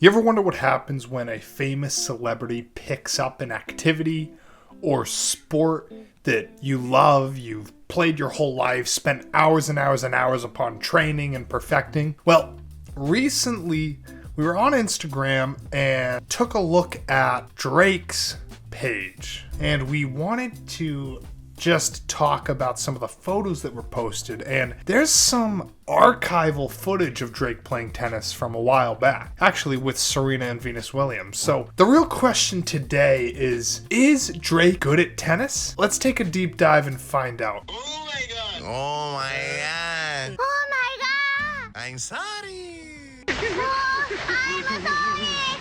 You ever wonder what happens when a famous celebrity picks up an activity or sport that you love, you've played your whole life, spent hours and hours and hours upon training and perfecting? Well, recently we were on Instagram and took a look at Drake's page, and we wanted to just talk about some of the photos that were posted. And there's some archival footage of Drake playing tennis from a while back, actually with Serena and Venus Williams. So the real question today is Drake good at tennis? Let's take a deep dive and find out. Oh my god. Oh my god. Oh my god! I'm sorry. Oh, I'm sorry!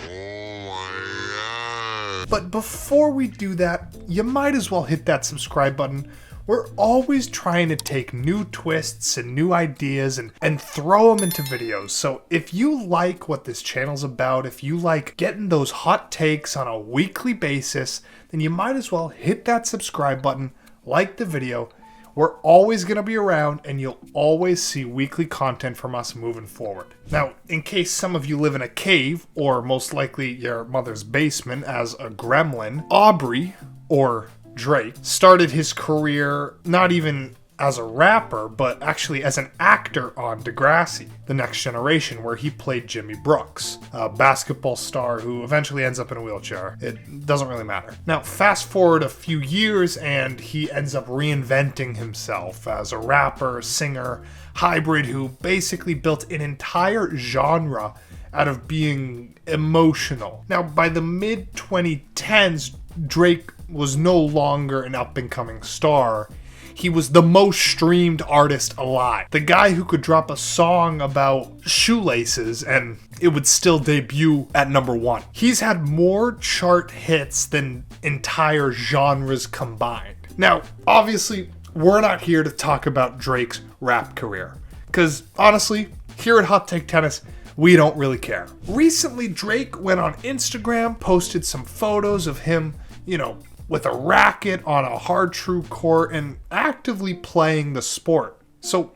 Oh my god. But before we do that, you might as well hit that subscribe button. We're always trying to take new twists and new ideas and throw them into videos. So if you like what this channel's about, if you like getting those hot takes on a weekly basis, then you might as well hit that subscribe button, like the video. We're always going to be around, and you'll always see weekly content from us moving forward. Now, in case some of you live in a cave, or most likely your mother's basement as a gremlin, Aubrey, or Drake, started his career not even as a rapper, but actually as an actor on Degrassi, The Next Generation, where he played Jimmy Brooks, a basketball star who eventually ends up in a wheelchair. It doesn't really matter. Now, fast forward a few years, and he ends up reinventing himself as a rapper, singer, hybrid who basically built an entire genre out of being emotional. Now, by the mid-2010s, Drake was no longer an up-and-coming star. He was the most streamed artist alive. The guy who could drop a song about shoelaces and it would still debut at #1. He's had more chart hits than entire genres combined. Now, obviously, we're not here to talk about Drake's rap career, because honestly, here at Hot Take Tennis, we don't really care. Recently, Drake went on Instagram, posted some photos of him, with a racket on a hard true court and actively playing the sport. So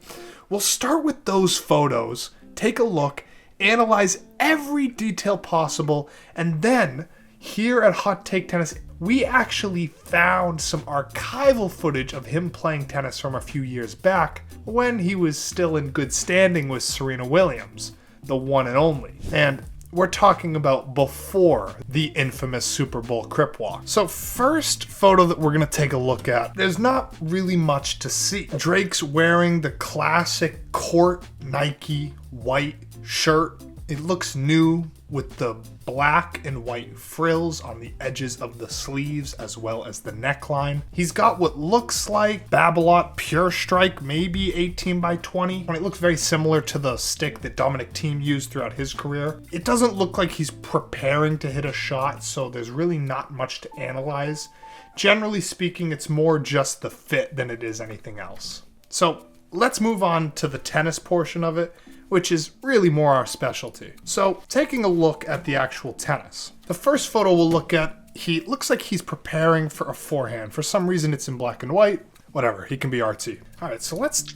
we'll start with those photos, take a look, analyze every detail possible, and then here at Hot Take Tennis, we actually found some archival footage of him playing tennis from a few years back when he was still in good standing with Serena Williams, the one and only. And we're talking about before the infamous Super Bowl Crip Walk. So first photo that we're going to take a look at, there's not really much to see. Drake's wearing the classic court Nike white shirt. It looks new with the black and white frills on the edges of the sleeves as well as the neckline. He's got what looks like Babolat Pure Strike, maybe 18x20. And it looks very similar to the stick that Dominic Thiem used throughout his career. It doesn't look like he's preparing to hit a shot, so there's really not much to analyze. Generally speaking, it's more just the fit than it is anything else. So let's move on to the tennis portion of it, which is really more our specialty. So taking a look at the actual tennis. The first photo we'll look at, he looks like he's preparing for a forehand. For some reason it's in black and white. Whatever, he can be artsy. All right, so let's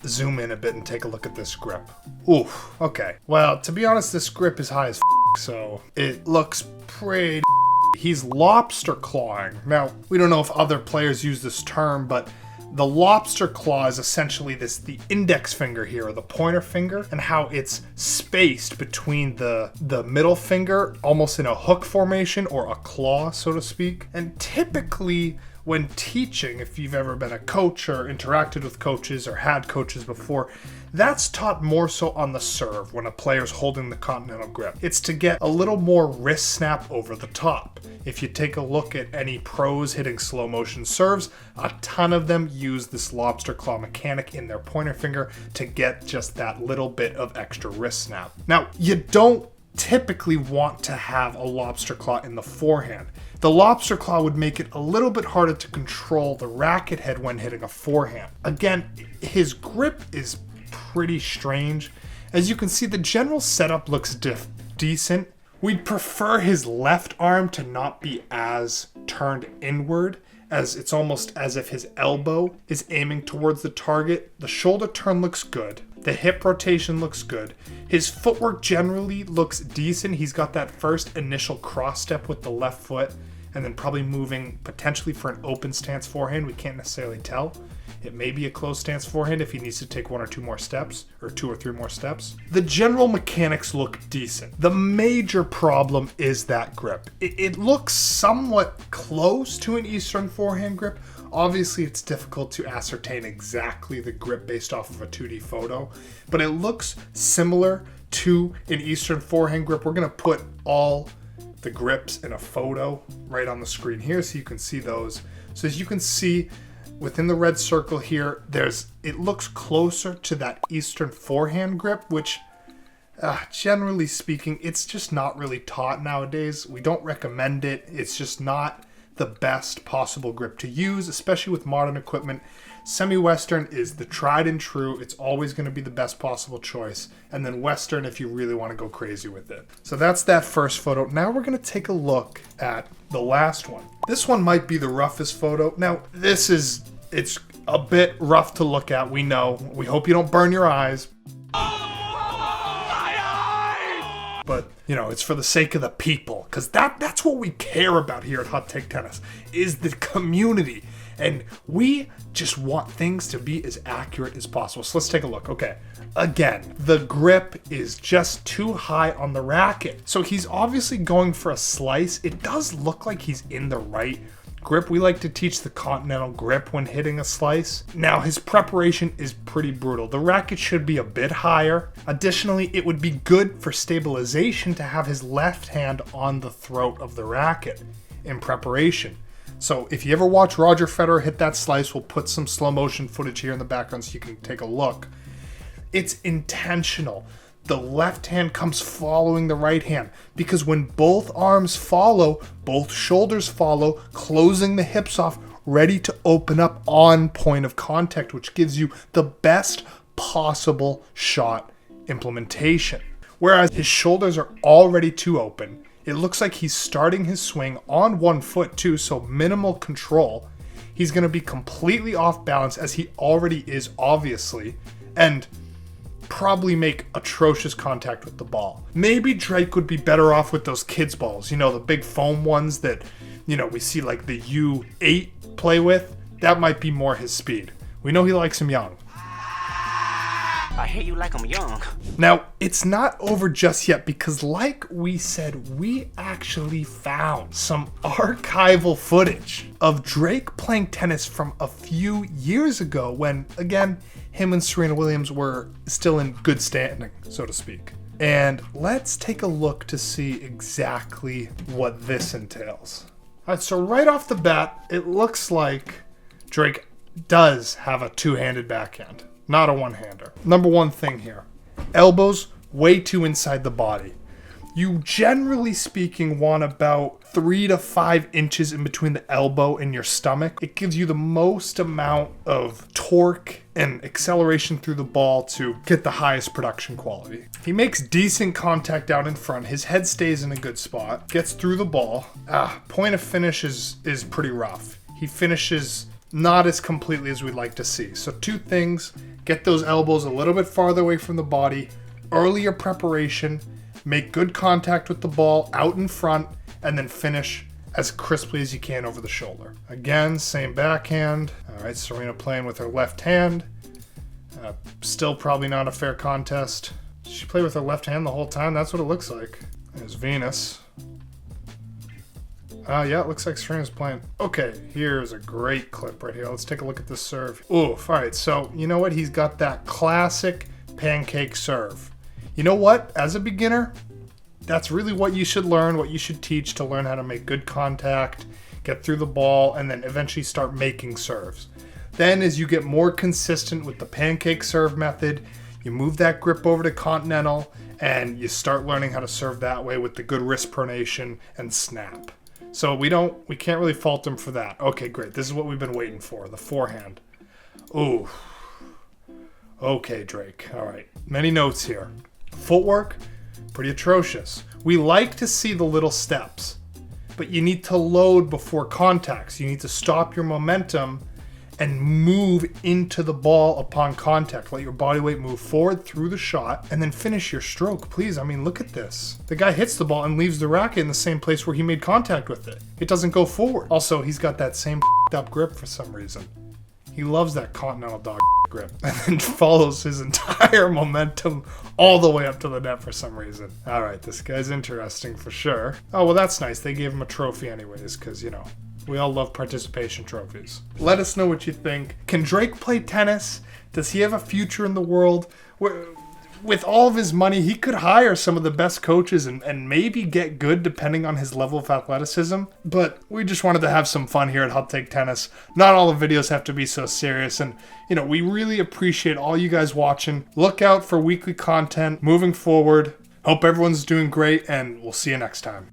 zoom in a bit and take a look at this grip. Oof, okay. Well, to be honest, this grip is high as so it looks pretty. He's lobster clawing. Now, we don't know if other players use this term, but the lobster claw is essentially the index finger here, or the pointer finger, and how it's spaced between the middle finger, almost in a hook formation, or a claw, so to speak. And typically, when teaching, if you've ever been a coach or interacted with coaches or had coaches before, that's taught more so on the serve when a player's holding the continental grip. It's to get a little more wrist snap over the top. If you take a look at any pros hitting slow motion serves, a ton of them use this lobster claw mechanic in their pointer finger to get just that little bit of extra wrist snap. Now, you don't typically want to have a lobster claw in the forehand. The lobster claw would make it a little bit harder to control the racket head when hitting a forehand. Again, his grip is pretty strange. As you can see, the general setup looks decent. We'd prefer his left arm to not be as turned inward, as it's almost as if his elbow is aiming towards the target. The shoulder turn looks good. The hip rotation looks good. His footwork generally looks decent. He's got that first initial cross step with the left foot, and then probably moving potentially for an open stance forehand. We can't necessarily tell. It may be a closed stance forehand if he needs to take 1 or 2 more steps, or 2 or 3 more steps. The general mechanics look decent. The major problem is that grip. It looks somewhat close to an Eastern forehand grip. Obviously, it's difficult to ascertain exactly the grip based off of a 2D photo, but it looks similar to an Eastern forehand grip. We're going to put all the grips in a photo right on the screen here so you can see those. So as you can see within the red circle here, it looks closer to that Eastern forehand grip, which generally speaking, it's just not really taught nowadays. We don't recommend it. It's just not the best possible grip to use, especially with modern equipment. Semi-Western is the tried and true. It's always going to be the best possible choice. And then Western if you really want to go crazy with it. So that's that first photo. Now we're going to take a look at the last one. This one might be the roughest photo. Now it's a bit rough to look at. We know. We hope you don't burn your eyes. But, it's for the sake of the people. Because that's what we care about here at Hot Take Tennis, is the community. And we just want things to be as accurate as possible. So let's take a look. Okay. Again, the grip is just too high on the racket. So he's obviously going for a slice. It does look like he's in the right grip. We like to teach the continental grip when hitting a slice. Now, his preparation is pretty brutal. The racket should be a bit higher. Additionally, it would be good for stabilization to have his left hand on the throat of the racket in preparation. So if you ever watch Roger Federer hit that slice, we'll put some slow motion footage here in the background so you can take a look. It's intentional. The left hand comes following the right hand, because when both arms follow, both shoulders follow, closing the hips off, ready to open up on point of contact, which gives you the best possible shot implementation. Whereas his shoulders are already too open. It looks like he's starting his swing on one foot too, so minimal control. He's going to be completely off balance, as he already is, obviously, and probably make atrocious contact with the ball. Maybe Drake would be better off with those kids balls, the big foam ones that, we see like the U8 play with. That might be more his speed. We know he likes him young. I hear you like I'm young. Now, it's not over just yet, because like we said, we actually found some archival footage of Drake playing tennis from a few years ago when, again, him and Serena Williams were still in good standing, so to speak. And let's take a look to see exactly what this entails. All right, so right off the bat, it looks like Drake does have a two-handed backhand, not a one-hander. Number one thing here, elbows way too inside the body. You generally speaking want about 3 to 5 inches in between the elbow and your stomach. It gives you the most amount of torque and acceleration through the ball to get the highest production quality. He makes decent contact out in front. His head stays in a good spot, gets through the ball. Point of finish is pretty rough. He finishes not as completely as we'd like to see. So 2 things, get those elbows a little bit farther away from the body, earlier preparation, make good contact with the ball out in front, and then finish as crisply as you can over the shoulder. Again, same backhand. All right, Serena playing with her left hand. Still probably not a fair contest. Did she play with her left hand the whole time? That's what it looks like. There's Venus. Yeah, it looks like Serena's playing. Okay, here's a great clip right here. Let's take a look at this serve. Oof, all right, so you know what? He's got that classic pancake serve. You know what? As a beginner, that's really what you should learn, what you should teach to learn how to make good contact, get through the ball, and then eventually start making serves. Then as you get more consistent with the pancake serve method, you move that grip over to continental, and you start learning how to serve that way with the good wrist pronation and snap. So we can't really fault him for that. Okay, great. This is what we've been waiting for, the forehand. Ooh. Okay, Drake. All right. Many notes here. Footwork, pretty atrocious. We like to see the little steps, but you need to load before contacts. You need to stop your momentum and move into the ball upon contact. Let your body weight move forward through the shot and then finish your stroke, please. I mean, look at this. The guy hits the ball and leaves the racket in the same place where he made contact with it. It doesn't go forward. Also, he's got that same up grip for some reason. He loves that Continental dog grip and then follows his entire momentum all the way up to the net for some reason. All right, this guy's interesting for sure. Oh, well, that's nice. They gave him a trophy anyways because, you know, we all love participation trophies. Let us know what you think. Can Drake play tennis? Does he have a future in the world? With all of his money, he could hire some of the best coaches and maybe get good depending on his level of athleticism. But we just wanted to have some fun here at Hot Take Tennis. Not all the videos have to be so serious. And, you know, we really appreciate all you guys watching. Look out for weekly content moving forward. Hope everyone's doing great, and we'll see you next time.